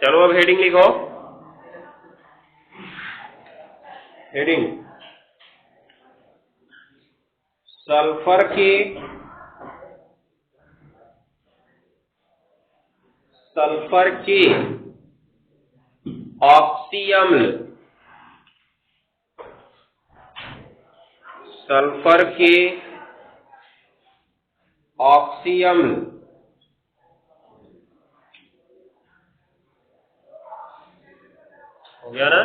चलो अब हेडिंग लिखो। हेडिंग सल्फर के ऑक्सी अम्ल, सल्फर के ऑक्सी अम्ल हो गया ना?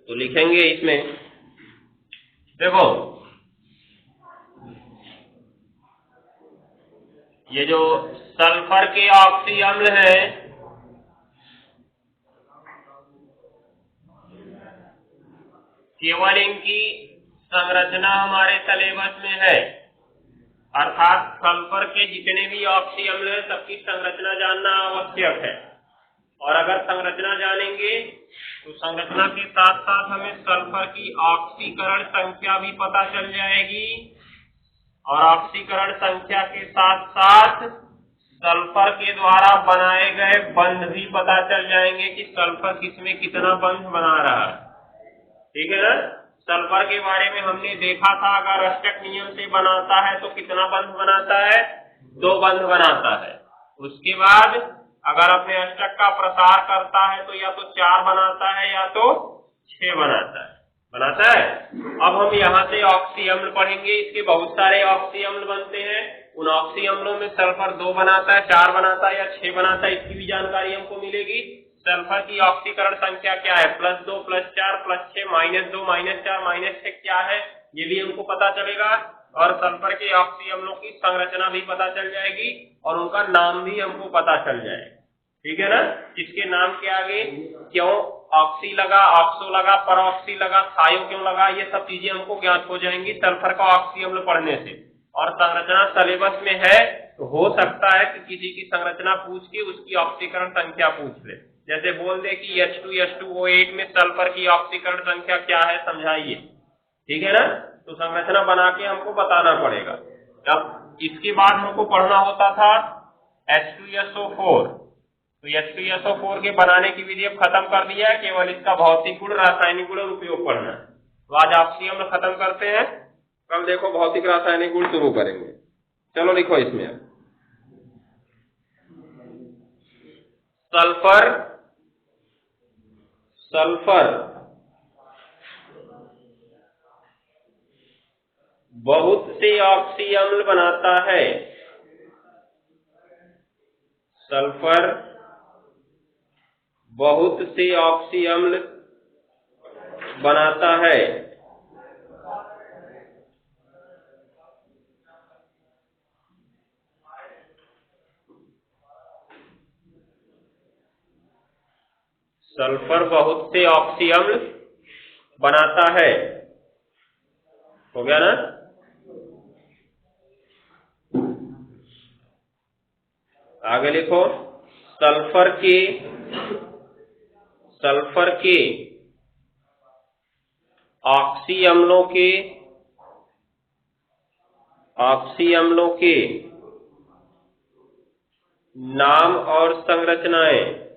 तो लिखेंगे इसमें, देखो ये जो सल्फर के ऑक्सी अम्ल है केवल इनकी संरचना हमारे सिलेबस में है, अर्थात सल्फर के जितने भी ऑक्सी अम्ल हैं सबकी संरचना जानना आवश्यक है। और अगर संरचना जानेंगे तो संरचना के साथ साथ हमें सल्फर की ऑक्सीकरण संख्या भी पता चल जाएगी, और ऑक्सीकरण संख्या के साथ साथ सल्फर के द्वारा बनाए गए बंध भी पता चल जाएंगे कि सल्फर किसमें कितना बंध बना रहा है। ठीक है ना? सल्फर के बारे में हमने देखा था, अगर अष्टक नियम से बनाता है तो कितना बंध बनाता है? 2 बंध बनाता है। उसके बाद अगर अपने अष्टक का प्रसार करता है तो या तो 4 बनाता है या तो 6 बनाता है। अब हम यहाँ से ऑक्सी अम्ल पढ़ेंगे, इसके बहुत सारे ऑक्सी अम्ल बनते हैं। उन ऑक्सी अम्लों में सल्फर 2 बनाता है, 4 बनाता है या 6 बनाता है, इसकी भी जानकारी हमको मिलेगी। सल्फर की ऑक्सीकरण संख्या क्या है? +2 +4 +6 -2 -4 -6 क्या है, ये भी हमको पता चलेगा। और सल्फर के ऑक्सी अम्लों की संरचना भी पता चल जाएगी और उनका नाम भी हमको पता चल जाएगा। ठीक है ना? इसके नाम के आगे क्यों ऑक्सी लगा, ऑक्सो लगा, परऑक्सी लगा, थायो क्यों लगा, ये सब चीजें हमको ज्ञात हो जाएंगी सल्फर का ऑक्सी अम्ल पढ़ने से। और संरचना सिलेबस में है तो हो सकता है कि किसी की संरचना पूछ के उसकी ऑक्सीकरण संख्या पूछ ले। जैसे बोल दे कि H2SO8 में सल्फर की ऑक्सीकरण संख्या क्या है, समझाइए। ठीक है ना? तो संरचना बना के हमको बताना पड़ेगा। अब इसके बाद हमको पढ़ना होता था H2SO4। तो H2SO4 के बनाने की विधि अब खत्म कर दिया है, केवल इसका भौतिक गुण, रासायनिक गुण और उपयोग पढ़ना है। तो आज ऑक्सी अम्ल खत्म करते हैं, कल देखो भौतिक रासायनिक गुण शुरू करेंगे। चलो लिखो इसमें सल्फर बहुत से ऑक्सी अम्ल बनाता है। सल्फर बहुत से ऑक्सी अम्ल बनाता है। सल्फर बहुत से ऑक्सी अम्ल बनाता है। हो गया ना? आगे लिखो सल्फर के ऑक्सी अम्लों के नाम और संरचनाएं।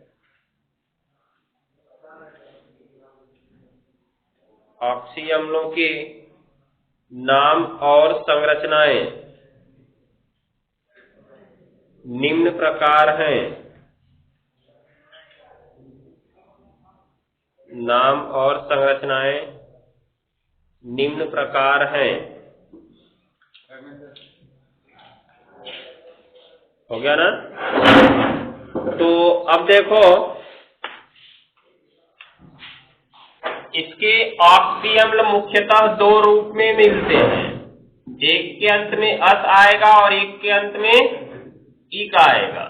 ऑक्सी अम्लों के नाम और संरचनाएं निम्न प्रकार हैं। नाम और संरचनाएं निम्न प्रकार हैं। हो गया ना? तो अब देखो इसके ऑक्सी अम्ल मुख्यतः 2 रूप में मिलते हैं। एक के अंत में अस आएगा और एक के अंत में इक आएगा।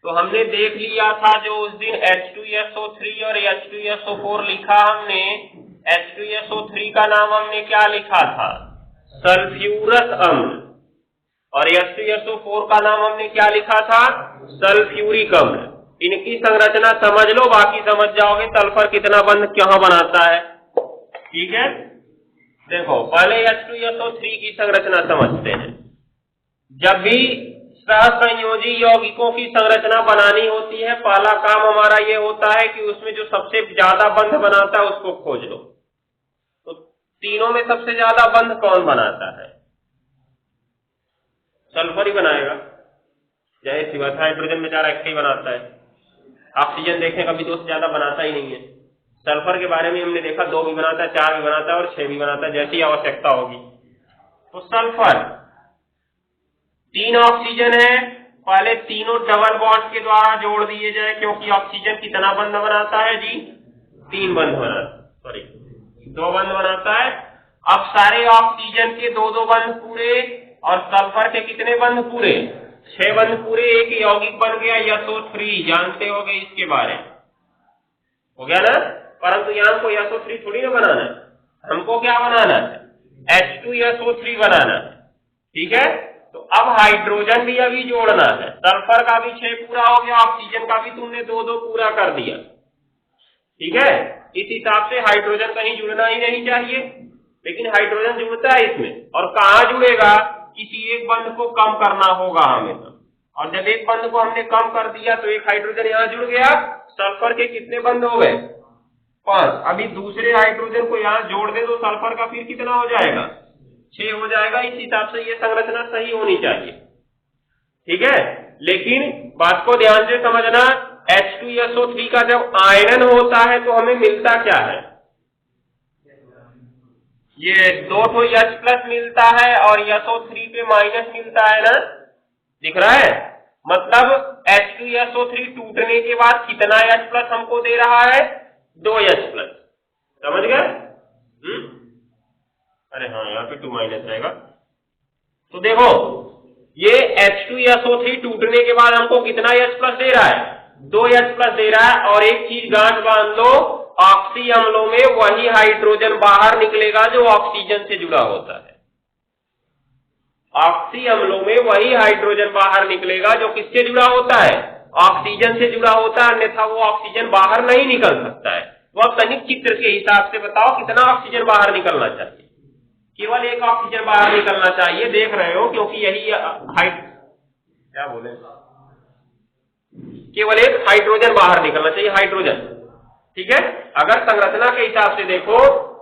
तो हमने देख लिया था जो उस दिन H2SO3 और H2SO4 लिखा हमने, H2SO3 का नाम हमने क्या लिखा था? सल्फ्यूरस अम्ल। और H2SO4 का नाम हमने क्या लिखा था? सल्फ्यूरिक अम्ल। इनकी संरचना समझ लो, बाकी समझ जाओगे सल्फर कितना बंध कहां बनाता है। ठीक है? देखो पहले H2SO3 की संरचना समझते हैं। जब भी सहसंयोजी यौगिकों की संरचना बनानी होती है। पहला काम हमारा ये होता है कि उसमें जो सबसे ज्यादा बंध बनाता है उसको खोज लो। तो तीनों में सबसे ज्यादा बंध कौन बनाता है? सल्फर ही बनाएगा, जाहिर सी बात। हाइड्रोजन बेचारा एक ही बनाता है। ऑक्सीजन देखें कभी 2 से ज्यादा बनाता ही नहीं है। सल्फर के बारे में हमने देखा 2 भी बनाता है, 4 भी बनाता है और 6 भी बनाता है, जैसी आवश्यकता होगी। तो सल्फर 3 ऑक्सीजन है, पहले तीनों डबल बॉन्ड के द्वारा जोड़ दिए जाए, क्योंकि ऑक्सीजन कितना बंध बनाता है जी? 3 बंध बनाता, सॉरी 2 बंध बनाता है। अब सारे ऑक्सीजन के 2-2 बंध पूरे और सल्फर के कितने बंध पूरे? 6 बंध पूरे। एक यौगिक बन गया SO3, जानते होगे इसके बारे में, हो गया ना। परंतु यहाँ को SO3 थोड़ी ना बनाना है, हमको क्या बनाना है? H2SO3 बनाना है, ठीक है। तो अब हाइड्रोजन भी अभी जोड़ना है। सल्फर का भी 6 पूरा हो गया, ऑक्सीजन का भी तुमने 2-2 पूरा कर दिया, ठीक है। इस हिसाब से हाइड्रोजन कहीं जुड़ना ही नहीं चाहिए, लेकिन हाइड्रोजन जुड़ता है इसमें। और कहाँ जुड़ेगा? किसी एक बंध को कम करना होगा हमें, और जब एक बंध को हमने कम कर दिया तो एक हाइड्रोजन यहाँ जुड़ गया। सल्फर के कितने बंध हो गए? 5। अभी दूसरे हाइड्रोजन को यहाँ जोड़ दे तो सल्फर का फिर कितना हो जाएगा? 6 हो जाएगा। इस हिसाब से ये संरचना सही होनी चाहिए, ठीक है। लेकिन बात को ध्यान से समझना, H2SO3 का जब आयरन होता है तो हमें मिलता क्या है? ये 2 H+ मिलता है और SO3 पे माइनस मिलता है ना, दिख रहा है। मतलब H2SO3 टूटने के बाद कितना H+ हमको दे रहा है? 2 H+, समझ गए? अरे हाँ, यहाँ पे 2 माइनस रहेगा। तो देखो ये H2SO3 टूटने के बाद हमको कितना H+ दे रहा है? 2 H+ दे रहा है। और एक चीज गांठ बांध लो, ऑक्सी अम्लों में वही हाइड्रोजन बाहर निकलेगा जो ऑक्सीजन से जुड़ा होता है। ऑक्सी अम्लों में वही हाइड्रोजन बाहर निकलेगा जो किससे जुड़ा होता है? ऑक्सीजन से जुड़ा होता है, अन्यथा वो ऑक्सीजन बाहर नहीं निकल सकता है। तो अब तनिक चित्र के हिसाब से बताओ कितना ऑक्सीजन बाहर निकलना चाहिए? केवल एक ऑक्सीजन बाहर निकलना चाहिए, देख रहे हो, क्योंकि यही क्या बोले, केवल एक हाइड्रोजन बाहर निकलना चाहिए, हाइड्रोजन, ठीक है। अगर संरचना के हिसाब से देखो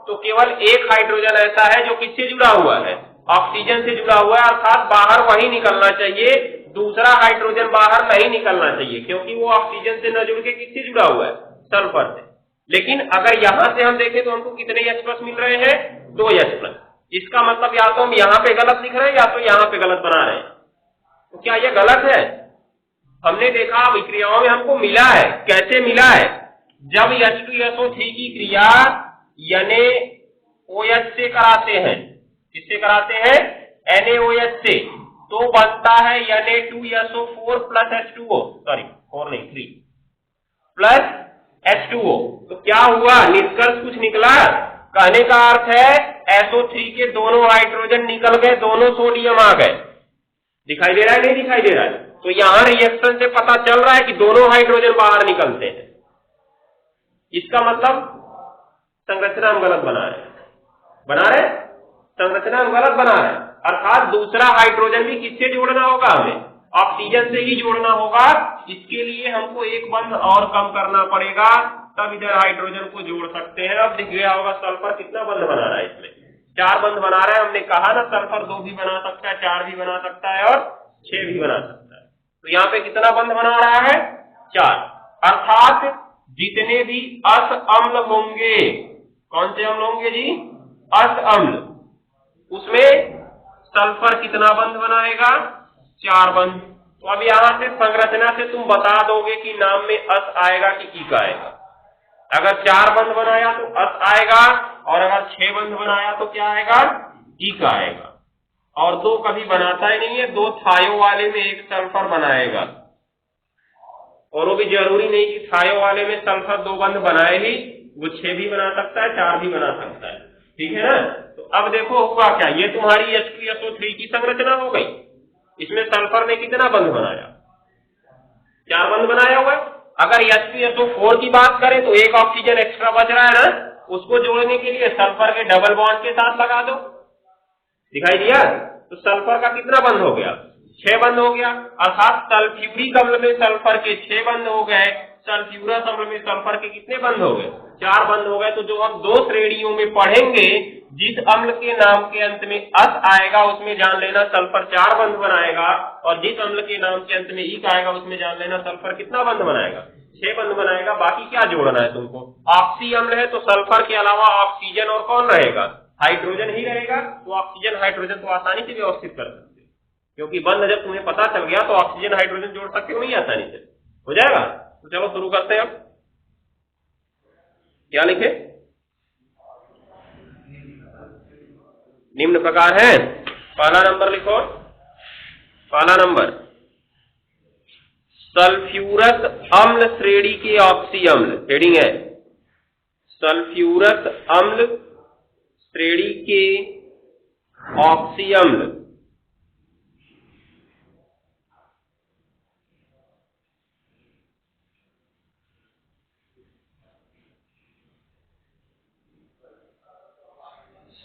तो केवल एक हाइड्रोजन ऐसा है जो किससे जुड़ा हुआ है? ऑक्सीजन से जुड़ा हुआ है, अर्थात बाहर वही निकलना चाहिए, दूसरा हाइड्रोजन बाहर नहीं निकलना चाहिए, क्योंकि वो ऑक्सीजन से न जुड़ के किससे जुड़ा हुआ है? सल्फर से। लेकिन अगर यहां से हम देखें तो हमको कितने H+ मिल रहे हैं? 2 H+। इसका मतलब या तो हम यहाँ पे गलत लिख रहे हैं या तो यहाँ पे गलत बना रहे हैं। तो क्या ये गलत है? हमने देखा विक्रियाओं में हमको मिला है। कैसे मिला है? जब H2SO3 की क्रिया NaOH से कराते हैं, किससे कराते हैं? NaOH से, तो बनता है Na2SO4 प्लस H2O, सॉरी 4 नहीं 3 प्लस H2O। तो क्या हुआ? निष्कर्ष कुछ निकला? कहने का अर्थ है SO3 के दोनों हाइड्रोजन निकल गए, दोनों सोडियम आ गए। दिखाई दे रहा है, नहीं दिखाई दे रहा है? तो यहां रिएक्शन से पता चल रहा है कि दोनों हाइड्रोजन बाहर निकलते हैं। इसका मतलब संरचना हम गलत बना रहे संरचना हम गलत बना रहे हैं। अर्थात दूसरा हाइड्रोजन भी किससे जोड़ना होगा? हमें ऑक्सीजन से ही जोड़ना होगा। इसके लिए हमको एक बंध और कम करना पड़ेगा, तब इधर हाइड्रोजन को जोड़ सकते हैं। अब दिख गया होगा सल्फर कितना बंध बना रहा है? इसमें 4 बंध बना रहा है। हमने कहा ना सल्फर 2 भी बना सकता है, 4 भी बना सकता है और 6 भी बना सकता है। तो यहाँ पे कितना बंध बना रहा है? 4। अर्थात जितने भी अस अम्ल होंगे, कौन से अम्ल होंगे जी? अस अम्ल, उसमें सल्फर कितना बंध बनाएगा? 4 बंध। तो अब यहाँ से संरचना से तुम बता दोगे कि नाम में अस आएगा कि ई का आएगा। अगर 4 बंध बनाया तो अस आएगा, और अगर 6 बंध बनाया तो क्या आएगा? ई का आएगा। और 2 कभी बनाता ही नहीं है, 2 थायो वाले में एक सल्फर बनाएगा, और वो भी जरूरी नहीं कि थायो वाले में सल्फर 2 बंध बनाए ही, वो 6 भी बना सकता है, 4 भी बना सकता है, ठीक है ना। तो अब देखो होगा क्या, ये तुम्हारी H2SO3 की संरचना हो गई। इसमें सल्फर ने कितना बंध बनाया? 4 बंध बनाया हुआ है। अगर H2SO4 की बात करें तो एक ऑक्सीजन एक्स्ट्रा बच रहा है ना, उसको जोड़ने के लिए सल्फर के डबल बॉन्ड के साथ लगा दो। दिखाई दिया? तो सल्फर का कितना बंध हो गया? 6 बंध हो गया, अर्थात सल्फ्यूरिक अम्ल में सल्फर के 6 बंध हो गए, सल्फ्यूरस अम्ल में सल्फर के कितने बंध हो गए? 4 बंध हो गए। तो जो हम 2 श्रेणियों में पढ़ेंगे, जिस अम्ल के नाम के अंत में अस आएगा उसमें जान लेना सल्फर 4 बंध बनाएगा, और जिस अम्ल के नाम के अंत में इक आएगा उसमें जान लेना सल्फर कितना बंध बनाएगा? 6 बंध बनाएगा। बाकी क्या जोड़ना है तुमको? ऑक्सी अम्ल है तो सल्फर के अलावा ऑक्सीजन और कौन रहेगा? हाइड्रोजन ही रहेगा। तो ऑक्सीजन हाइड्रोजन तो आसानी से व्यवस्थित कर सकते हो, क्योंकि बंध जब तुम्हें पता चल गया तो ऑक्सीजन हाइड्रोजन जोड़ सकते हो नहीं आसानी से, हो जाएगा। तो चलो शुरू करते हैं। अब क्या लिखे? निम्न प्रकार है। पहला नंबर लिखो, पहला नंबर सल्फ्यूरस अम्ल श्रेणी के ऑक्सी अम्ल, हेडिंग है सल्फ्यूरस अम्ल श्रेणी के ऑक्सी अम्ल।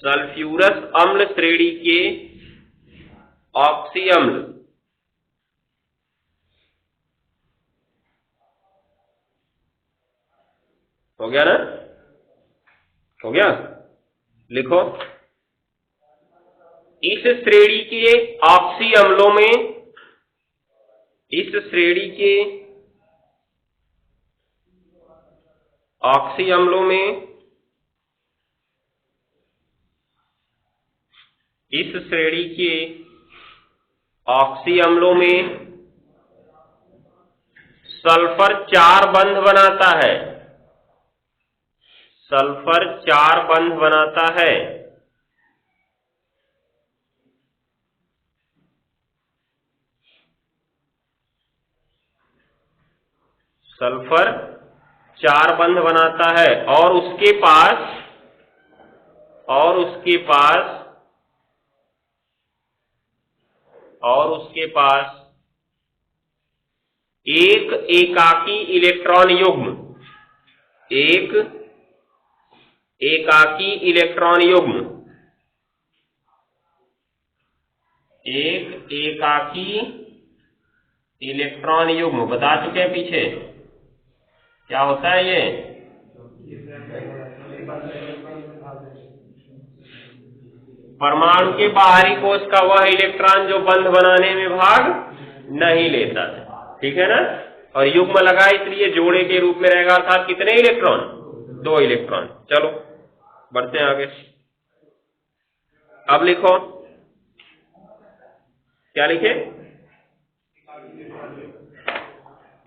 सल्फ्यूरस अम्ल श्रेणी के ऑक्सी अम्ल। हो गया ना? हो गया। लिखो, इस श्रेणी के ऑक्सी अम्लों में, इस श्रेणी के ऑक्सी अम्लों में, इस श्रेणी के ऑक्सी अम्लों में सल्फर 4 बंध बनाता है, सल्फर 4 बंध बनाता है। सल्फर 4 बंध बनाता है और उसके पास एक एकाकी इलेक्ट्रॉन युग्म, एक एकाकी इलेक्ट्रॉन युग्म, एक एकाकी इलेक्ट्रॉन युग्म बता चुके हैं पीछे। क्या होता है ये? परमाणु के बाहरी कोश का वह इलेक्ट्रॉन जो बंध बनाने में भाग नहीं लेता है, ठीक है ना? और युग्म लगा इसलिए जोड़े के रूप में रहेगा, अर्थात कितने इलेक्ट्रॉन? 2 इलेक्ट्रॉन। चलो बढ़ते हैं आगे। अब लिखो, क्या लिखे?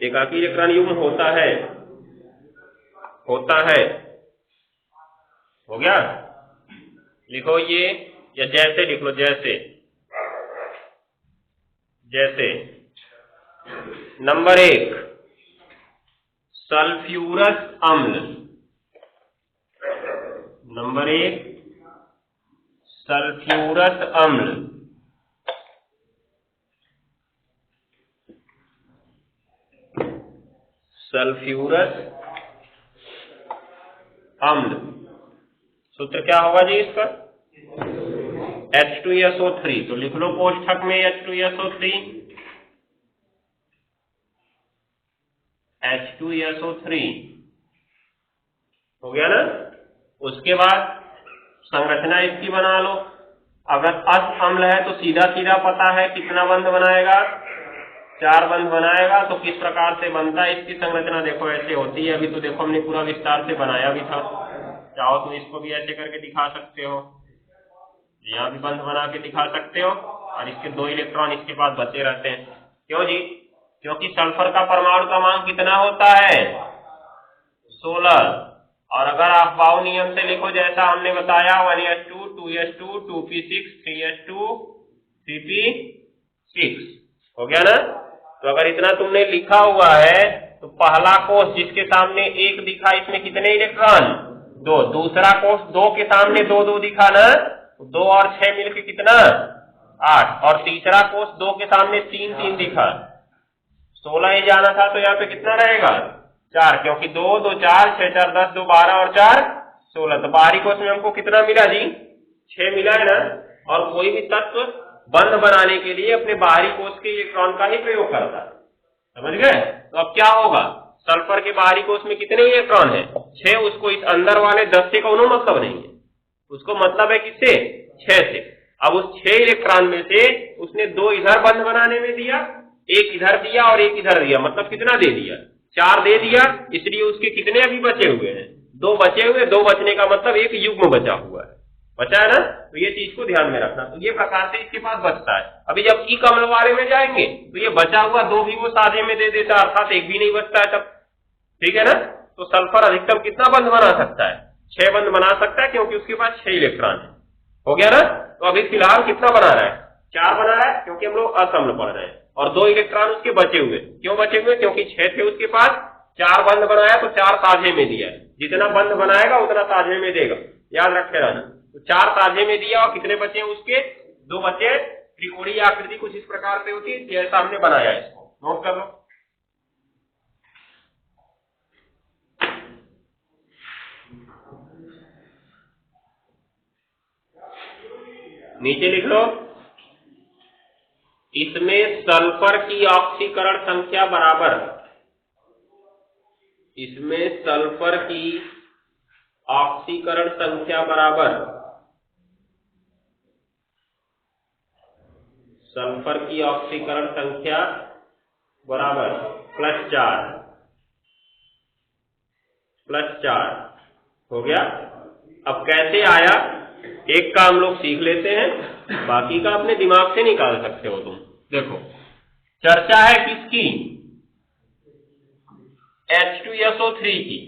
एकाकी इलेक्ट्रॉन युग्म होता है, होता है। हो गया? लिखो ये, या जैसे लिख लो, जैसे, जैसे नंबर 1 सल्फ्यूरस अम्ल, नंबर 1 सल्फ्यूरस अम्ल, सल्फ्यूरस अम्ल। सूत्र क्या होगा जी इसका? H2SO3। तो लिख लो कोष्ठक में H2SO3, H2SO3। हो गया ना? उसके बाद संरचना इसकी बना लो। अगर अस अम्ल है तो सीधा सीधा पता है कितना बंध बनाएगा? 4 बंध बनाएगा। तो किस प्रकार से बनता है इसकी संरचना? देखो ऐसे होती है। अभी तो देखो हमने पूरा विस्तार से बनाया भी था, चाहो तो इसको भी ऐसे करके दिखा सकते हो, यहाँ भी बंध बना के दिखा सकते हो, और इसके 2 इलेक्ट्रॉन इसके पास बचे रहते हैं। क्यों जी? क्योंकि सल्फर का परमाणु क्रमांक कितना होता है? 16। और अगर आप बाउ नियम से लिखो जैसा हमने बताया, 1s2 2s2 2p6 3s2 3p6। हो गया ना? तो अगर इतना तुमने लिखा हुआ है तो पहला कोष जिसके सामने 1 दिखा, इसमें कितने इलेक्ट्रॉन? 2। दूसरा कोष 2 के सामने 2 2 दिखा ना, 2 और 6 मिलकर कितना? 8। और तीसरा कोष 2 के सामने 3 3 दिखा, 16 ही जाना था, तो यहाँ पे कितना रहेगा? 4, क्योंकि 2 2 4 6 4 10 2 12 और 4 16। तो बाहरी कोष में हमको कितना मिला जी? 6 मिला है ना? और कोई भी तत्व बंध बनाने के लिए अपने बाहरी कोश के इलेक्ट्रॉन का ही प्रयोग करता है। समझ गए? तो अब क्या होगा, सल्फर के बाहरी कोश में कितने इलेक्ट्रॉन है? 6। उसको इस अंदर वाले 10 से कोनो मतलब नहीं है, उसको मतलब है किससे? 6 से। अब उस 6 इलेक्ट्रॉन में से उसने 2 इधर बंध बनाने में दिया, एक इधर दिया और एक इधर दिया, मतलब कितना दे दिया? 4 दे दिया। इसलिए उसके कितने अभी बचे हुए हैं? 2 बचे हुए। 2 बचने का मतलब एक युग्म बचा हुआ है, बचा है ना? तो ये चीज को ध्यान में रखना। तो ये प्रकार से इसके पास बचता है। अभी जब ई कमल वाले में जाएंगे तो ये बचा हुआ 2 भी वो साझे में दे देता, अर्थात एक भी नहीं बचता है तब। ठीक है ना? तो सल्फर अधिकतम कितना बंध बना सकता है? 6 बंध बना सकता है, क्योंकि उसके पास 6 इलेक्ट्रॉन है। हो गया ना? तो अभी फिलहाल कितना बना रहा है? 4 बना रहा है, क्योंकि हम लोग असमल पढ़ रहे हैं। और 2 इलेक्ट्रॉन उसके बचे हुए। क्यों बचे हुए? क्योंकि 6 थे उसके पास, 4 बंध बनाया तो 4 साझे में दिया। जितना बंध बनाएगा उतना साझे में देगा, याद रखे रहना। तो 4 साझे में दिया और कितने बचे उसके? 2 बचे। त्रिकोणीय आकृति कुछ इस प्रकार से होती है, जैसा हमने बनाया, इसको नोट कर लो। नीचे लिख लो, इसमें सल्फर की ऑक्सीकरण संख्या बराबर, इसमें सल्फर की ऑक्सीकरण संख्या बराबर, सल्फर की ऑक्सीकरण संख्या बराबर +4 हो गया। अब कैसे आया, एक का हम लोग सीख लेते हैं, बाकी का अपने दिमाग से निकाल सकते हो तुम। देखो, चर्चा है किसकी? H2SO3 की।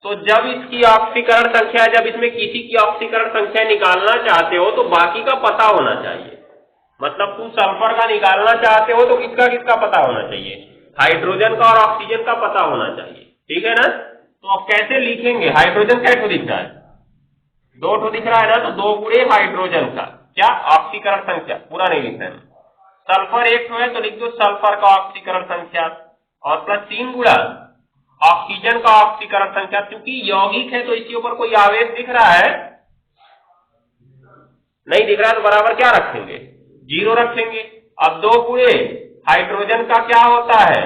तो जब इसकी ऑक्सीकरण संख्या, जब इसमें किसी की ऑक्सीकरण संख्या निकालना चाहते हो तो बाकी का पता होना चाहिए। मतलब तुम सल्फर का निकालना चाहते हो तो किसका किसका पता होना चाहिए? हाइड्रोजन का और ऑक्सीजन का पता होना चाहिए। ठीक है ना? तो अब कैसे लिखेंगे? हाइड्रोजन कैसे दिख रहा है? 2 दिख रहा है ना, तो 2 गुणे हाइड्रोजन का क्या ऑक्सीकरण संख्या, पूरा नहीं लिख रहे हैं। सल्फर 1 है तो लिख दो सल्फर का ऑक्सीकरण संख्या, और +3 गुणा ऑक्सीजन का ऑक्सीकरण संख्या। क्योंकि यौगिक है तो इसके ऊपर कोई आवेश दिख रहा है? नहीं दिख रहा है, तो बराबर क्या रखेंगे? 0 रखेंगे। अब 2 गुणे हाइड्रोजन का क्या होता है?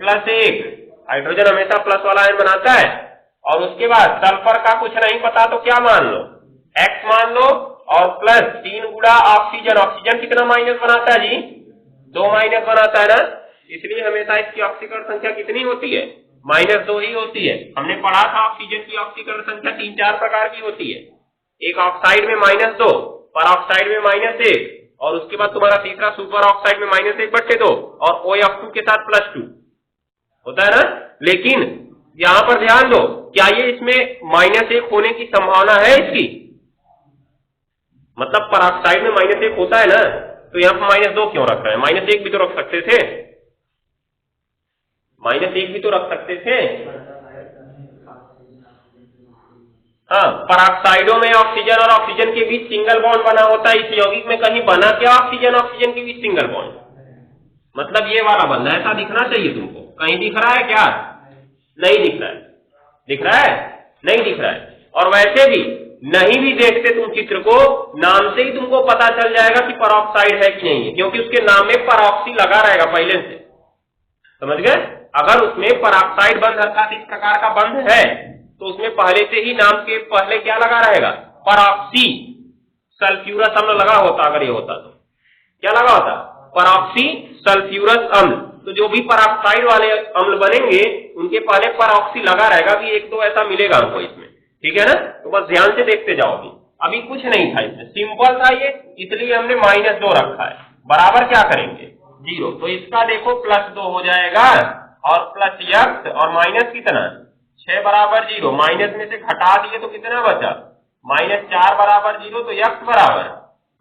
+1। हाइड्रोजन हमेशा प्लस वाला आयन बनाता है। और उसके बाद सल्फर का कुछ नहीं पता तो क्या मान लो? X मान लो, और +3 गुणा ऑक्सीजन। ऑक्सीजन कितना माइनस बनाता है जी? 2 माइनस बनाता है ना? इसलिए हमेशा इसकी ऑक्सीकरण संख्या कितनी होती है? -2 ही होती है। हमने पढ़ा था ऑक्सीजन की ऑक्सीकरण संख्या 3-4 प्रकार की होती है। एक ऑक्साइड में -2, पर ऑक्साइड में -1, और उसके बाद तुम्हारा तीसरा सुपर ऑक्साइड में -1/2, और OF2 के साथ +2 होता है ना? लेकिन यहां पर ध्यान दो, क्या ये इसमें -1 होने की संभावना है इसकी? मतलब परऑक्साइड में -1 होता है ना, तो यहां पर -2 क्यों रख रहे हैं? -1 भी तो रख सकते थे, -1 भी तो रख सकते थे। हाँ, परऑक्साइडों में ऑक्सीजन और ऑक्सीजन के बीच सिंगल बॉन्ड बना होता है। इस यौगिक में कहीं बना क्या ऑक्सीजन ऑक्सीजन के बीच सिंगल बॉन्ड? मतलब ये वाला बंधा, ऐसा दिखना चाहिए तुमको। कहीं दिख रहा है क्या? नहीं दिख रहा है। दिख रहा है? नहीं दिख रहा है। और वैसे भी नहीं भी देखते तुम चित्र को, नाम से ही तुमको पता चल जाएगा कि परऑक्साइड है कि नहीं है, क्योंकि उसके नाम में परऑक्सी लगा रहेगा पहले से। समझ गए? अगर उसमें परऑक्साइड बंध अर्थात इस प्रकार का बंध है तो उसमें पहले से ही नाम के पहले क्या लगा रहेगा? परऑक्सी सल्फ्यूरस अम्ल लगा होता। अगर ये होता तो क्या लगा होता? परऑक्सी सल्फ्यूरस अम्ल। तो जो भी परऑक्साइड वाले अम्ल बनेंगे उनके पहले परऑक्सी लगा रहेगा। भी 1-2 ऐसा मिलेगा हमको इसमें। ठीक है ना? तो बस ध्यान से देखते जाओ। अभी कुछ नहीं था इसमें, सिंपल था ये, इसलिए हमने -2 रखा है। बराबर क्या करेंगे? 0। तो इसका देखो +2 हो जाएगा, और प्लस यक्स, और माइनस कितना? 6 बराबर 0। माइनस में से घटा दिए तो कितना बचा? -4 बराबर 0। तो यक्स बराबर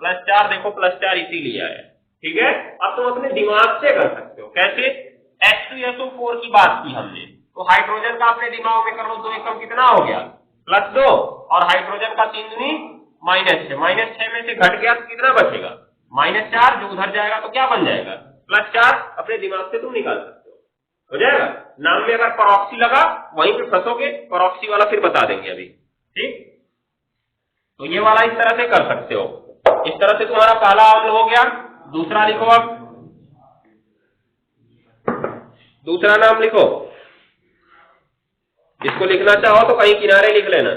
+4। देखो +4 इसीलिए आया। ठीक है? अब तुम अपने दिमाग से कर सकते हो। कैसे? H2SO4 की बात की हमने, तो हाइड्रोजन का अपने दिमाग में कर लो। 2 एकम कितना हो गया? +2, और हाइड्रोजन का 3 दूनी -6। -6 में से घट गया तो कितना बचेगा? -4। जो उधर जाएगा तो क्या बन जाएगा? +4। अपने दिमाग से तुम निकाल सकते हो जाएगा। नाम में अगर परऑक्सी लगा वहीं पे फंसोगे, परऑक्सी वाला फिर बता देंगे अभी। ठीक? तो ये वाला इस तरह से कर सकते हो। इस तरह से तुम्हारा पहला अम्ल हो गया। दूसरा लिखो, अब दूसरा नाम लिखो। इसको लिखना चाहो तो कहीं किनारे लिख लेना।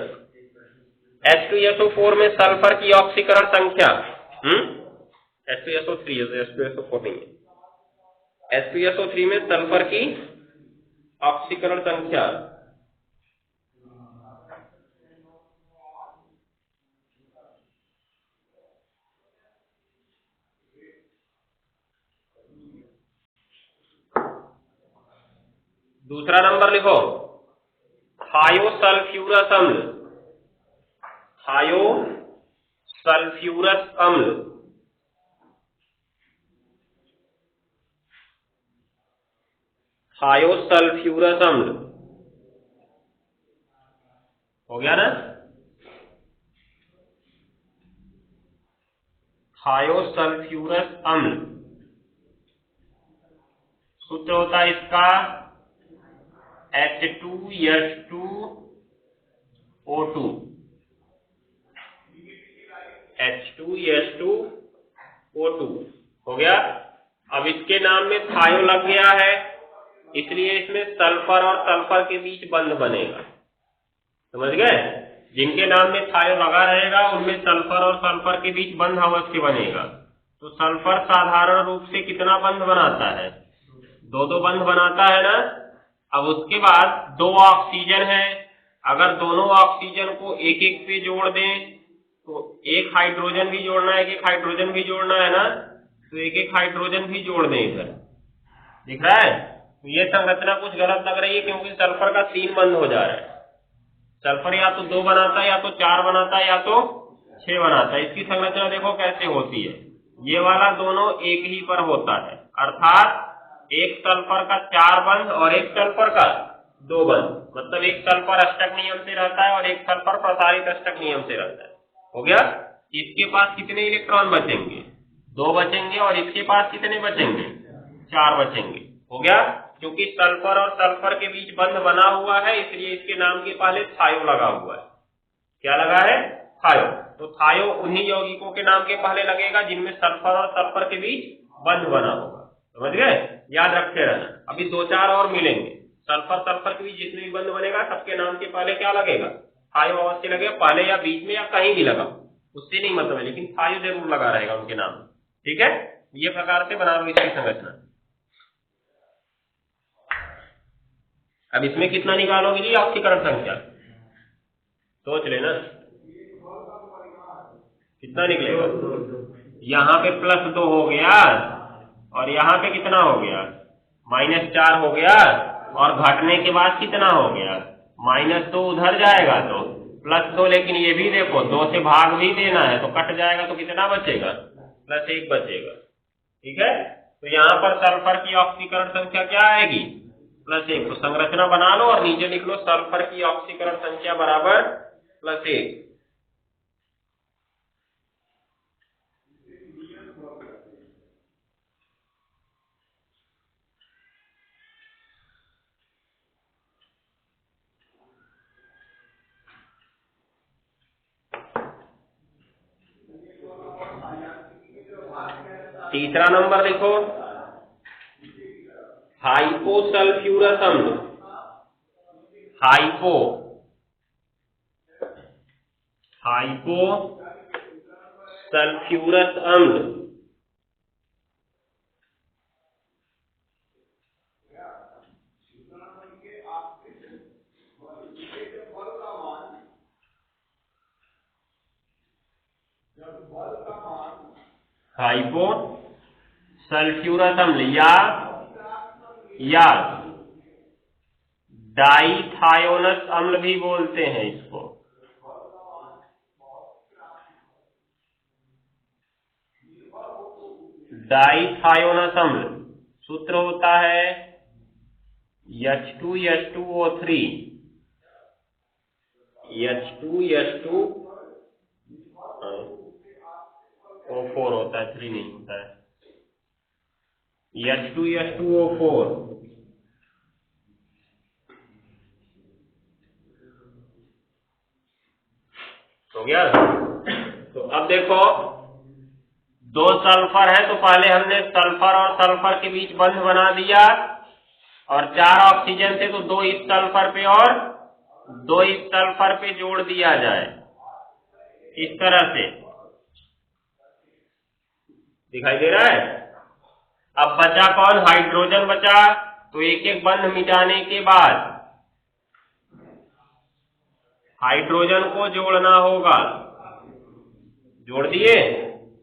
H2SO4 में सल्फर की ऑक्सीकरण संख्या, H2SO3 H2SO4 नहीं है। H2SO3 में सल्फर की ऑक्सीकरण संख्या दूसरा नंबर लिखो, थायोसल्फ्यूरस अम्ल, थायोसल्फ्यूरस अम्ल। थायोसल्फ्यूरस अम्ल हो गया ना। थायोसल्फ्यूरस अम्ल सूत्र होता है इसका H2S2O2, H2S2O2 हो गया। अब इसके नाम में थायो लग गया है, इसलिए इसमें सल्फर और सल्फर के बीच बंध बनेगा। समझ गए? जिनके नाम में थायो लगा रहेगा उनमें सल्फर और सल्फर के बीच बंध अवश्य बनेगा। तो सल्फर साधारण रूप से कितना बंध बनाता है? दो बंध बनाता है ना। अब उसके बाद दो ऑक्सीजन है, अगर दोनों ऑक्सीजन को एक एक पे जोड़ दें तो एक हाइड्रोजन भी जोड़ना है, एक हाइड्रोजन भी जोड़ना है ना, तो एक एक हाइड्रोजन भी जोड़ दें। इधर दिख रहा है? तो ये संरचना कुछ गलत लग रही है क्योंकि सल्फर का 3 बंध हो जा रहा है। सल्फर या तो 2 बनाता है, या तो 4 बनाता है, या तो 6 बनाता है। इसकी संरचना देखो कैसे होती है। ये वाला दोनों एक ही पर होता है, अर्थात एक सल्फर का 4 बंध और एक सल्फर का 2 बंध, मतलब एक सल्फर अष्टक नियम से रहता है और एक सल्फर प्रसारित अष्टक नियम से रहता है। हो गया। इसके पास कितने इलेक्ट्रॉन बचेंगे? 2 बचेंगे। और इसके पास कितने बचेंगे? 4 बचेंगे। हो गया। क्योंकि सल्फर और सल्फर के बीच बंध बना हुआ है, इसलिए इसके नाम के पहले थायो लगा हुआ है। क्या लगा है? थायो। तो थायो उन्हीं यौगिकों के नाम के पहले लगेगा जिनमें सल्फर और सल्फर के बीच बंध बना होगा। समझ गए? याद रखते रहना। अभी 2-4 और मिलेंगे। सल्फर सल्फर के बीच जितने भी बंध बनेगा सबके नाम के पहले क्या लगेगा? थायो अवश्य लगेगा, पहले या बीच में या कहीं भी लगा, उससे नहीं मतलब है, लेकिन थायो जरूर लगा रहेगा उनके नाम। ठीक है? ये प्रकार से बना लो इसकी संरचना। अब इसमें कितना निकालोगे जी ऑक्सीकरण संख्या? सोच लेना कितना निकलेगा। यहाँ पे +2 हो गया और यहाँ पे कितना हो गया? -4 हो गया। और घटने के बाद कितना हो गया? -2 उधर जाएगा तो +2, लेकिन ये भी देखो 2 से भाग भी देना है तो कट जाएगा, तो कितना बचेगा? +1 बचेगा। ठीक है? तो यहाँ पर सल्फर की ऑक्सीकरण संख्या क्या आएगी? +1। तो संरचना बना लो और नीचे लिख लो सल्फर की ऑक्सीकरण संख्या बराबर +1। तीसरा नंबर देखो, हाइपोसल्फ्यूरस अम्ल। हाइपोसल्फ्यूरस अम्ल हाइपोसल्फ्यूरस अम्ल या डाइथायोनस अम्ल भी बोलते हैं इसको। डाइथायोनस अम्ल सूत्र होता है H2S2O3, H2S2O4 होता है, 3 नहीं होता है। H2S2O4 हो गया। तो अब देखो दो सल्फर है तो पहले हमने सल्फर और सल्फर के बीच बंध बना दिया, और 4 ऑक्सीजन थे तो 2 इस सल्फर पे और 2 इस सल्फर पे जोड़ दिया जाए। इस तरह से दिखाई दे रहा है। अब बचा कौन? हाइड्रोजन बचा। तो एक एक बंध मिटाने के बाद हाइड्रोजन को जोड़ना होगा। जोड़ दिए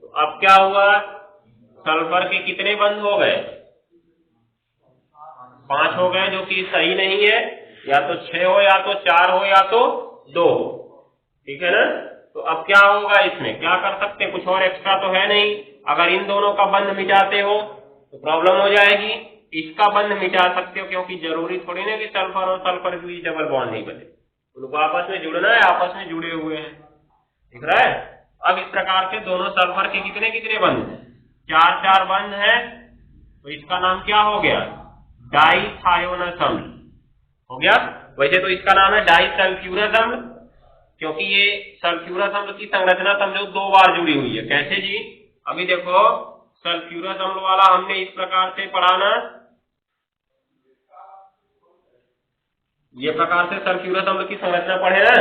तो अब क्या हुआ? सल्फर के कितने बंध हो गए? 5 हो गए, जो कि सही नहीं है। या तो 6 हो, या तो 4 हो, या तो 2। ठीक है ना? तो अब क्या होगा? इसमें क्या कर सकते हैं? कुछ और एक्स्ट्रा तो है नहीं। अगर इन दोनों का बंध मिटाते हो तो प्रॉब्लम हो जाएगी। इसका बंध मिटा सकते हो, क्योंकि जरूरी थोड़ी ना कि सल्फर और सल्फर के बीच डबल बॉन्ड नहीं बने। उनको आपस में जुड़ना है, आपस में जुड़े हुए हैं। दिख रहा है? अब इस प्रकार के दोनों सल्फर के कितने कितने बंध हैं? 4 बंध हैं। तो इसका नाम क्या हो गया? डाइथायोनस अम्ल हो गया। वैसे तो इसका नाम है डाइसल्फ्यूरस अम्ल, क्योंकि ये सल्फ्यूरस अम्ल की संरचना समझो 2 बार जुड़ी हुई है। कैसे जी? अभी देखो, सल्फ्यूरस अम्ल वाला हमने इस प्रकार से पढ़ा ना, ये प्रकार से सल्फ्यूरस अम्ल की संरचना पढ़े ना।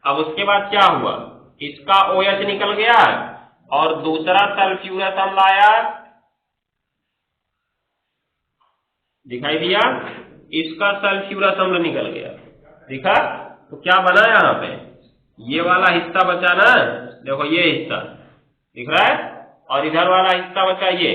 अब उसके बाद क्या हुआ? इसका OH निकल गया और दूसरा सल्फ्यूरस अम्ल आया, दिखाई दिया? इसका सल्फ्यूरस अम्ल निकल गया। दिखा? तो क्या बना यहाँ पे? ये वाला हिस्सा बचा ना, देखो ये हिस्सा दिख रहा है, और इधर वाला हिस्सा बचा ये।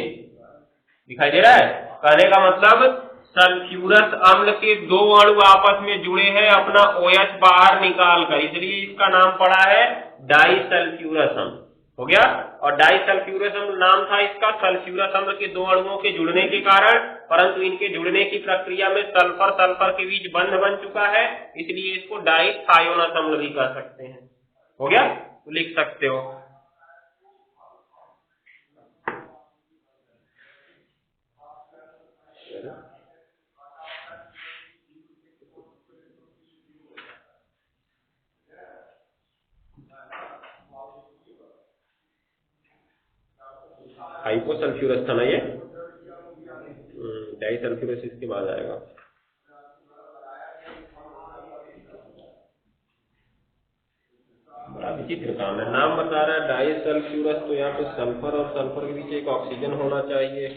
दिखाई दे रहा है? कहने का मतलब सल्फ्यूरस अम्ल के 2 अणु आपस में जुड़े हैं अपना OH बाहर निकाल कर, इसलिए इसका नाम पड़ा है डाइसल्फ्यूरस अम्ल। हो गया? और डाइसल्फ्यूरस अम्ल नाम था इसका सल्फ्यूरस अम्ल के 2 अणुओं के जुड़ने के कारण, परंतु इनके जुड़ने की प्रक्रिया में सल्फर सल्फर के बीच बंध बन चुका है, इसलिए इसको डाइथायोनस अम्ल भी कह सकते हैं। हो गया? तो लिख सकते हो। हाइपोसल्फ्यूरस था ना ये, डाइसल्फ्यूरस इसके बाद आएगा। बड़ा विचित्र काम है, नाम बता रहा है डाइसल्फ्यूरस, तो यहाँ पे सल्फर और सल्फर के बीच एक ऑक्सीजन होना चाहिए,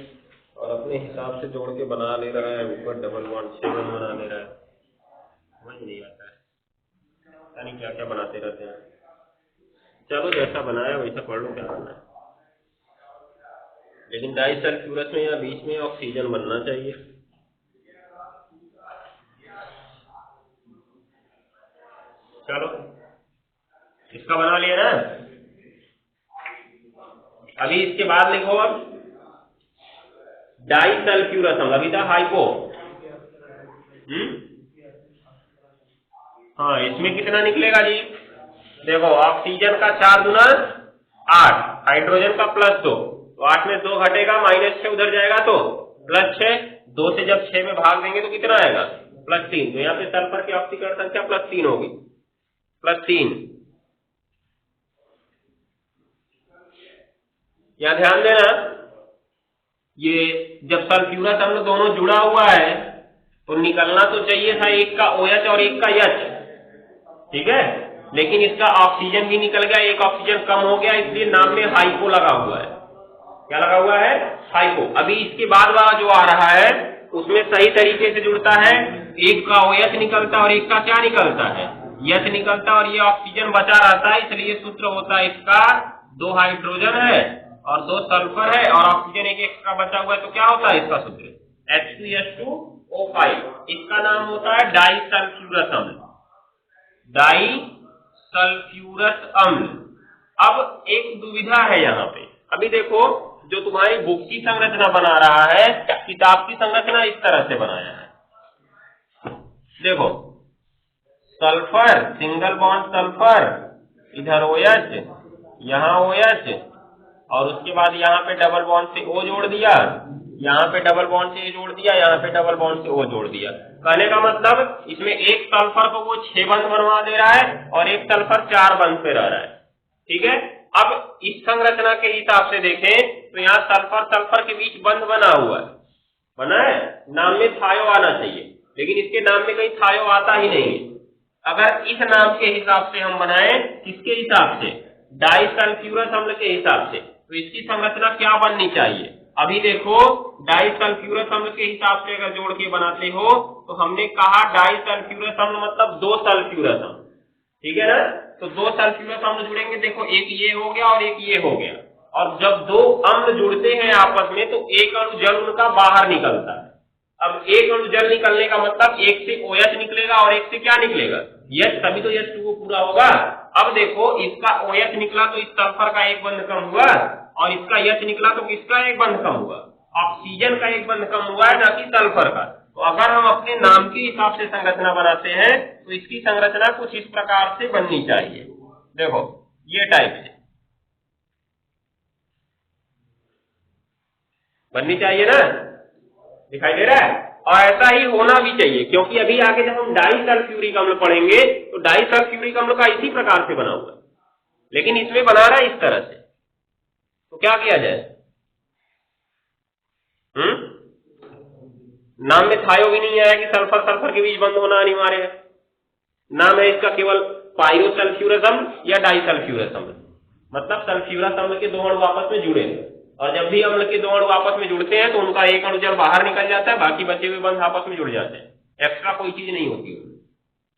और अपने हिसाब से जोड़ के बना ले रहा है, ऊपर डबल बॉन्ड 6 बंध बना ले रहा है। समझ नहीं आता है, पता नहीं क्या क्या बनाते रहते हैं। चलो जैसा बनाया वैसा पढ़ लो, क्या करना है। लेकिन डाइसल्फ्यूरस में यहाँ बीच में ऑक्सीजन बनना चाहिए। चलो इसका बना लिया ना। अभी इसके बाद लिखो अब डाइसल्फ्यूरस अम्ल, अभी था हाइपो। हाँ, इसमें कितना निकलेगा जी? देखो, ऑक्सीजन का 4 गुना 8, हाइड्रोजन का +2, तो 8 में 2 घटेगा, -6 उधर जाएगा तो +6, 2 से जब 6 में भाग देंगे तो कितना आएगा? +3। तो यहाँ पे सल्फर की ऑक्सीकरण संख्या +3 होगी, +3। यहाँ ध्यान देना, ये जब सल्फ्यूरस अम्ल दोनों जुड़ा हुआ है तो निकलना तो चाहिए था एक का OH और एक का H, ठीक है, लेकिन इसका ऑक्सीजन भी निकल गया, एक ऑक्सीजन कम हो गया, इसलिए नाम में हाइपो लगा हुआ है। क्या लगा हुआ है? हाइपो। अभी इसके बाद वाला जो आ रहा है उसमें सही तरीके से जुड़ता है, एक का OH निकलता है और एक का क्या निकलता है? H निकलता है, और ये ऑक्सीजन बचा रहता है, इसलिए सूत्र होता है इसका 2 हाइड्रोजन है और 2 सल्फर है, और ऑक्सीजन एक एक्स्ट्रा बचा हुआ है, तो क्या होता है इसका सूत्र? H2S2O5। इसका नाम होता है डाइसल्फ्यूरस अम्ल, डाइसल्फ्यूरस अम्ल। अब एक दुविधा है यहाँ पे। अभी देखो, जो तुम्हारी बुक की संरचना बना रहा है, किताब की संरचना इस तरह से बनाया है। देखो, सल्फर, सिंगल बॉन्ड सल्फर, इधर OH, यहाँ OH, और उसके बाद यहाँ पे डबल बॉन्ड से O जोड़ दिया, यहाँ पे डबल बॉन्ड से A जोड़ दिया, यहाँ पे डबल बॉन्ड से O जोड़ दिया। कहने का मतलब इसमें एक सल्फर को वो 6 बंध बनवा दे रहा है और एक सल्फर 4 बंध पे रह रहा है। ठीक है, अब इस संरचना के हिसाब से देखें तो यहाँ सल्फर सल्फर के बीच बंध बना हुआ है, बना है, नाम में थायो आना चाहिए, लेकिन इसके नाम में कहीं थायो आता ही नहीं है। अगर इस नाम के हिसाब से हम बनाएं, किसके हिसाब से, डाइसल्फ्यूरस अम्ल के हिसाब से, तो इसकी संरचना क्या बननी चाहिए। अभी देखो डाइसल्फ्यूरस अम्ल के हिसाब से अगर जोड़ के बनाते हो तो हमने कहा डाइसल्फ्यूरस अम्ल मतलब दो सल्फ्यूरस अम्ल, ठीक है ना। तो दो सल्फ्यूरस अम्ल जुड़ेंगे, देखो एक ये हो गया और एक ये हो गया, और जब दो अम्ल जुड़ते हैं आपस में तो एक अणु जल उनका बाहर निकलता है। अब एक अणु जल निकलने का मतलब एक से OH निकलेगा और एक से क्या निकलेगा, H, तभी तो H2O पूरा होगा। अब देखो इसका OH निकला तो इस सल्फर का एक बंध कम हुआ, और इसका H निकला तो किसका एक बंध कम हुआ, ऑक्सीजन का एक बंध कम हुआ है, ना कि सल्फर का। तो अगर हम अपने नाम के हिसाब से संरचना बनाते हैं तो इसकी संरचना कुछ इस प्रकार से बननी चाहिए, देखो ये टाइप से बननी चाहिए ना, दिखाई दे रहा है। और ऐसा ही होना भी चाहिए, क्योंकि अभी आगे जब हम डाइसल्फ्यूरिक अम्ल पढ़ेंगे तो डाइसल्फ्यूरिक अम्ल का इसी प्रकार से बना हुआ है, लेकिन इसमें बना रहा है इस तरह से, तो क्या किया जाए, नाम में थायो भी नहीं आया कि सल्फर सल्फर के बीच बंद होना अनिवार्य है, नाम है इसका केवल पाइरोसल्फ्यूरस अम्ल या डाइसल्फ्यूरस अम्ल, मतलब सल्फ्यूरस अम्ल के दो अणु आपस में जुड़े हैं, और जब भी अम्ल के दो अणु आपस में जुड़ते हैं तो उनका एक अणु जल बाहर निकल जाता है, बाकी बचे हुए बंध आपस में जुड़ जाते हैं, एक्स्ट्रा कोई चीज नहीं होती।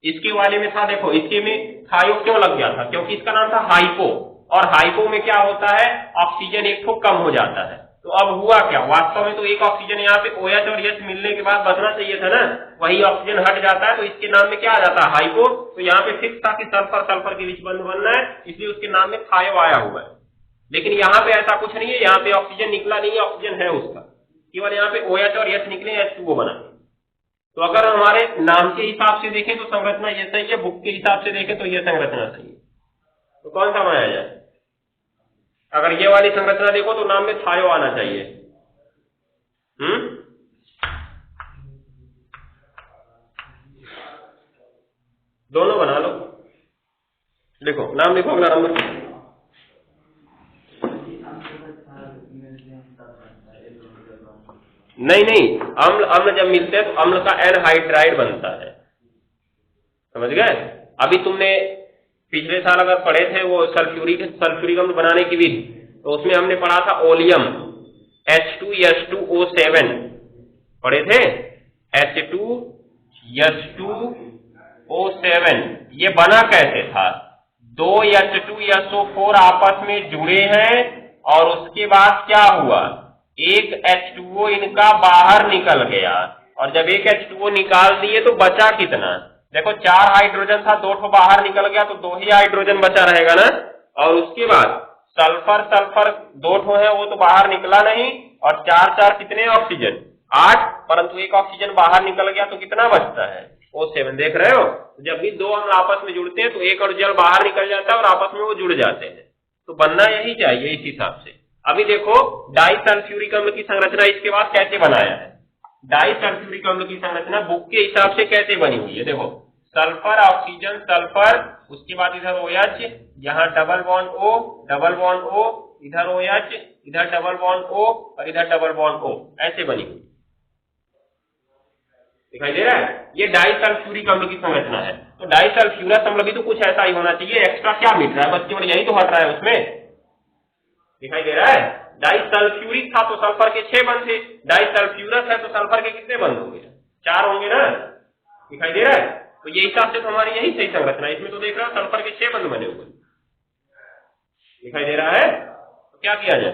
इसके वाले में था, देखो इसके में थायो क्यों लग गया था, क्योंकि इसका नाम था हाइपो, और हाइपो में क्या होता है, ऑक्सीजन एक ठो कम हो जाता है। तो अब हुआ क्या, वास्तव में तो एक ऑक्सीजन यहाँ पे OH और H मिलने के बाद बचना चाहिए था ना, वही ऑक्सीजन हट जाता है, तो इसके नाम में क्या आ जाता है, हाइपो। तो यहाँ पे फिक्स था कि सल्फर सल्फर के बीच बंध बनना है, इसलिए उसके नाम में थायो आया हुआ है। लेकिन यहाँ पे ऐसा कुछ नहीं है, यहाँ पे ऑक्सीजन निकला नहीं है, ऑक्सीजन है उसका, केवल यहाँ पे OH और H निकले, H2O बना। तो अगर हमारे नाम के हिसाब से देखें तो संरचना ये सही है, बुक के हिसाब से देखें तो ये संरचना सही है, तो कौन सा बनाया जाए। अगर ये वाली संरचना देखो तो नाम में थायो आना चाहिए, दोनों बना लो, देखो नाम लिखो अगला नंबर, नहीं अम्ल अम्ल जब मिलते हैं तो अम्ल का एनहाइड्राइड बनता है, समझ गए। अभी तुमने पिछले साल अगर पढ़े थे वो सल्फ्यूरिक अम्ल बनाने की विधि, तो उसमें हमने पढ़ा था ओलियम H2S2O7 पढ़े थे, H2S2O7 ये बना कैसे था, दो H2SO4 आपस में जुड़े हैं और उसके बाद क्या हुआ, एक H2O इनका बाहर निकल गया, और जब एक H2O निकाल दिए तो बचा कितना, देखो 4 हाइड्रोजन था, 2 ठो बाहर निकल गया तो 2 ही हाइड्रोजन बचा रहेगा ना, और उसके बाद सल्फर सल्फर 2 ठो है वो तो बाहर निकला नहीं, और 4 कितने ऑक्सीजन 8, परंतु एक ऑक्सीजन बाहर निकल गया तो कितना बचता है O7, देख रहे हो। जब भी दो अम्ल आपस में जुड़ते हैं तो एक अणु जल बाहर निकल जाता है और आपस में वो जुड़ जाते हैं, तो बनना यही चाहिए इस हिसाब से। अभी देखो डाइसल्फ्यूरिक अम्ल की संरचना इसके बाद कैसे बनाया है, डाइसल्फ्यूरिक अम्ल की संरचना बुक के हिसाब से कैसे बनी हुई है, देखो सल्फर ऑक्सीजन सल्फर, उसके बाद इधर OH, यहाँ डबल बॉन्ड O, इधर OH, इधर डबल बॉन्ड O और इधर डबल बॉन्ड O, ऐसे बनी हुई, दिखाई दे रहा है। ये डाइसल्फ्यूरिक अम्ल की संरचना है। तो डाइसल्फ्यूरस अम्ल भी तो कुछ ऐसा ही होना चाहिए, एक्स्ट्रा क्या मिट रहा है, बस केवल यही तो हट रहा है उसमें, दिखाई दे रहा है। डाइसल्फ्यूरिक था तो सल्फर के 6 बंध थे, डाइसल्फ्यूरस है तो सल्फर के कितने बंध होंगे, 4 होंगे ना, दिखाई दे रहा है। तो ये हिसाब से तो हमारी यही सही संरचना है, इसमें तो देख रहा है सल्फर के 6 बंध बने हुए, दिखाई दे रहा है। तो क्या किया जाए,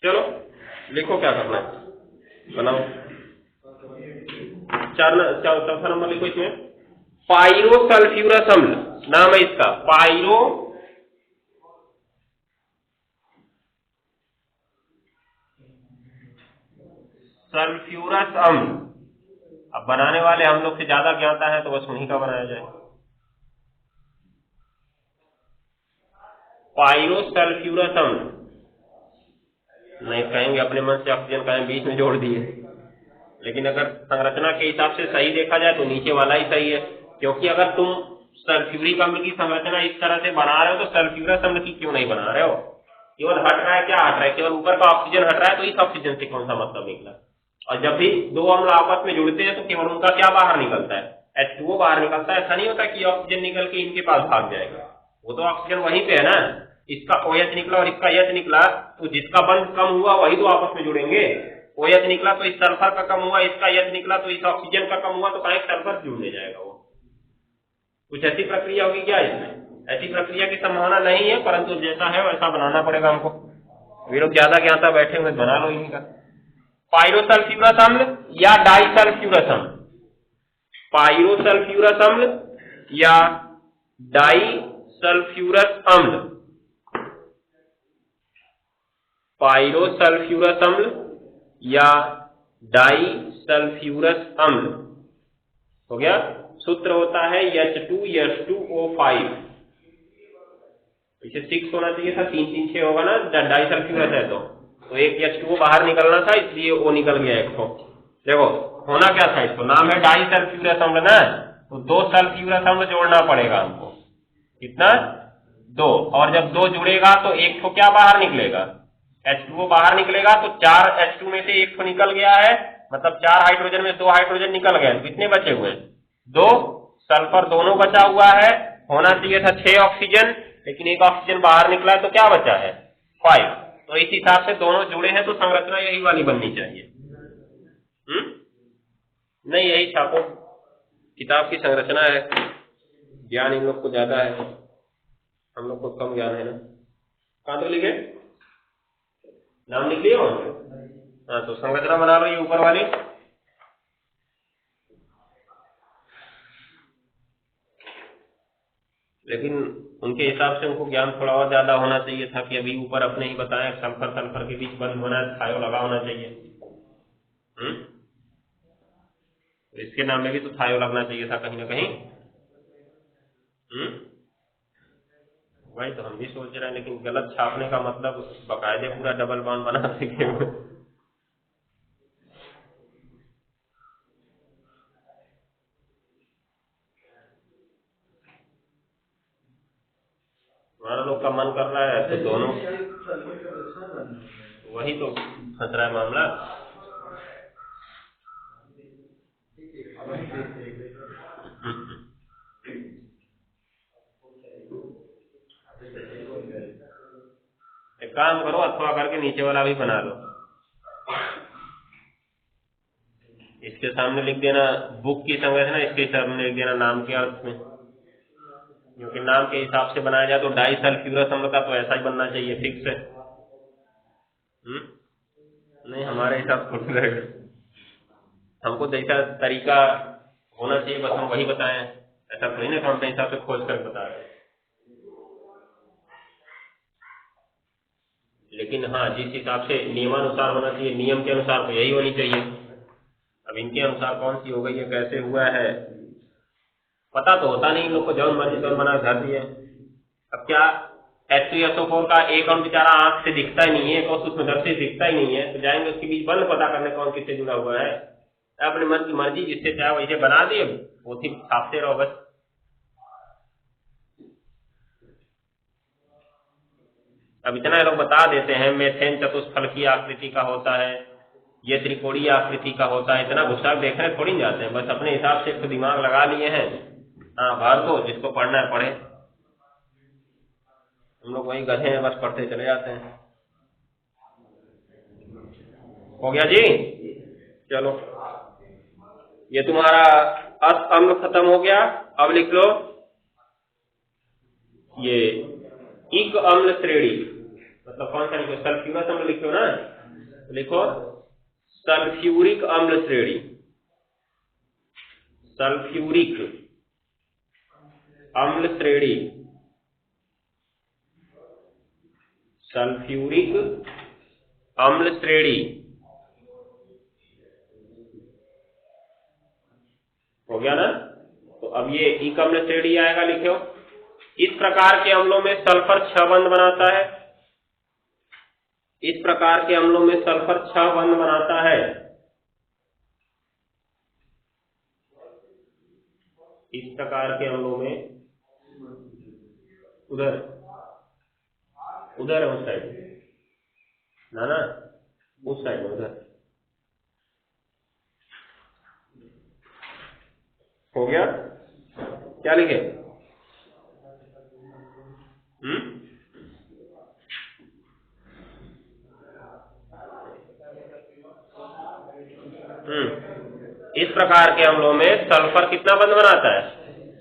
चलो लिखो क्या करना है, बनाओ, चौथा नंबर लिखो, इसमें पाइरोसल्फ्यूरस अम्ल नाम है इसका, पाइरो सल्फ्यूरस अम्ल। अब बनाने वाले हम लोग से ज्यादा ज्ञाता है तो बस उन्हीं का बनाया जाए। पाइरोसल्फ्यूरस अम्ल नहीं कहेंगे, अपने मन से ऑक्सीजन का बीच में जोड़ दिए, लेकिन अगर संरचना के हिसाब से सही देखा जाए तो नीचे वाला ही सही है, क्योंकि अगर तुम सल्फ्यूरिक अम्ल की संरचना इस तरह से बना रहे हो तो सल्फ्यूरस अम्ल की क्यों नहीं बना रहे हो? केवल हट रहा है, क्या हट रहा है? केवल ऊपर का ऑक्सीजन हट रहा है, तो इस ऑक्सीजन से कौन सा मतलब निकला? और जब भी दो अम्ल आपस में जुड़ते हैं तो केवल उनका क्या बाहर निकलता है? H2O बाहर निकलता है। ऐसा नहीं होता कि ऑक्सीजन निकल के इनके पास भाग जाएगा, वो तो ऑक्सीजन वहीं पे है ना। इसका OH निकला और इसका H निकला, तो जिसका बंध कम हुआ वही तो आपस में जुड़ेंगे। OH निकला तो इस सल्फर का कम हुआ, इसका H निकला तो इस ऑक्सीजन का कम हुआ, तो कहीं सल्फर जुड़ने जाएगा वो। कुछ ऐसी प्रक्रिया होगी क्या इसमें? ऐसी प्रक्रिया की संभावना नहीं है, परंतु जैसा है वैसा बनाना पड़ेगा हमको। वे लोग ज्यादा ज्ञाता बैठे हुए, बना लो इन्हीं का। पाइरोसल्फ्यूरस अम्ल या डाइसल्फ्यूरस अम्ल? पाइरोसल्फ्यूरस अम्ल या डाइसल्फ्यूरस अम्ल? पाइरोसल्फ्यूरस अम्ल या डाइसल्फ्यूरस अम्ल। हो गया। सूत्र होता है H2S2O5। इसे 6 होना चाहिए था, 3 3 6 होगा ना, डाइसल्फ्यूरस है तो एक H2O बाहर निकलना था, इसलिए O निकल गया एक तो। देखो होना क्या था, इसको नाम है डाइसल्फ्यूरस अम्ल ना, तो 2 सल्फ्यूरस अम्ल जोड़ना पड़ेगा हमको। कितना? 2। और जब 2 जुड़ेगा तो एक तो क्या बाहर निकलेगा? H2O बाहर निकलेगा, तो 4 H2 में से एक तो निकल गया है, मतलब 4 हाइड्रोजन में 2 हाइड्रोजन निकल गए, तो कितने बचे हुए? 2। सल्फर दोनों बचा हुआ है, होना चाहिए था 6 ऑक्सीजन, लेकिन एक ऑक्सीजन बाहर निकला है, तो क्या बचा है? 5। तो इस हिसाब से दोनों जुड़े हैं, तो संरचना यही वाली बननी चाहिए। नहीं, यही छापो, किताब की संरचना है। ज्ञान इन लोग को ज्यादा है, हम लोग को कम ज्ञान है ना। कहां तक लिखे? नाम लिख लिया? हाँ, तो संरचना बना लो ये ऊपर वाली। लेकिन उनके हिसाब से उनको ज्ञान थोड़ा और ज्यादा होना चाहिए था कि अभी ऊपर अपने ही बताया सल्फर सल्फर के बीच बंध बना थायो लगा होना चाहिए। इसके नाम में भी तो थायो लगना चाहिए था कहीं ना कहीं। वही तो हम भी सोच रहे हैं, लेकिन गलत छापने का मतलब बकायदे पूरा डबल बॉन्ड बना देंगे। हमारा लोग का मन कर रहा है तो दोनों, वही तो फंस रहा है मामला। एक काम करो, अथवा करके नीचे वाला भी बना लो। इसके सामने लिख देना बुक की संरचना, इसके सामने लिख देना नाम के अर्थ में, क्योंकि नाम के हिसाब से बनाया जाए तो डाइसल्फ्यूरस अम्ल का तो ऐसा ही बनना चाहिए, फिक्स है। नहीं, हमारे हिसाब से थोड़ी रहेगा, हमको जैसा तरीका होना चाहिए बस हम वही बताएं। ऐसा थोड़ी ना हम अपने हिसाब से खोज कर बता रहे हैं। लेकिन हाँ, जिस हिसाब से नियमानुसार होना चाहिए, नियम के अनुसार तो यही होनी चाहिए। अब इनके अनुसार कौन सी हो गई है, कैसे हुआ है, पता तो होता नहीं इन लोग को, जौन मर्जी तौन बना धर दिए। अब क्या H2SO4 का एक अणु बेचारा आंख से दिखता ही नहीं है, और उसमें दर्शी दिखता ही नहीं है, तो जाएंगे उसके बीच बंध पता करने कौन किससे जुड़ा हुआ है। अपने मन की मर्जी, जिससे चाहे वैसे बना दिए, वो सिर्फ छापते रहो बस। अब इतना लोग बता देते हैं मेथेन चतुष्फलकीय आकृति का होता है, ये त्रिकोणीय आकृति का होता है, इतना गुस्सा देखने थोड़ी जाते हैं, बस अपने हिसाब से एक दिमाग लगा लिए हैं। हाँ, भर दो, जिसको पढ़ना है पढ़े। हम लोग वही गधे हैं, बस पढ़ते चले जाते हैं। हो गया जी? चलो, ये तुम्हारा अस अम्ल खत्म हो गया। अब लिख लो ये इक अम्ल श्रेणी, मतलब कौन सा लिखो? सल्फ्यूरस अम्ल लिखो ना, तो लिखो सल्फ्यूरिक अम्ल श्रेणी। सल्फ्यूरिक अम्ल श्रेणी, सल्फ्यूरिक अम्ल श्रेणी। हो गया ना? तो अब ये इक अम्ल श्रेणी आएगा, लिखो। इस प्रकार के अम्लों में सल्फर 6 बंध बनाता है। इस प्रकार के अम्लों में सल्फर 6 बंध बनाता है। इस प्रकार के अम्लों में उधर उधर है उस साइड ना उस साइड में उधर हो गया। क्या लिखे? इस प्रकार के अम्लों में सल्फर कितना बंध बनाता है?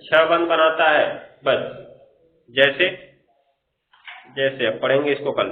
6 बंध बनाता है बस। जैसे जैसे अब पढ़ेंगे इसको कल।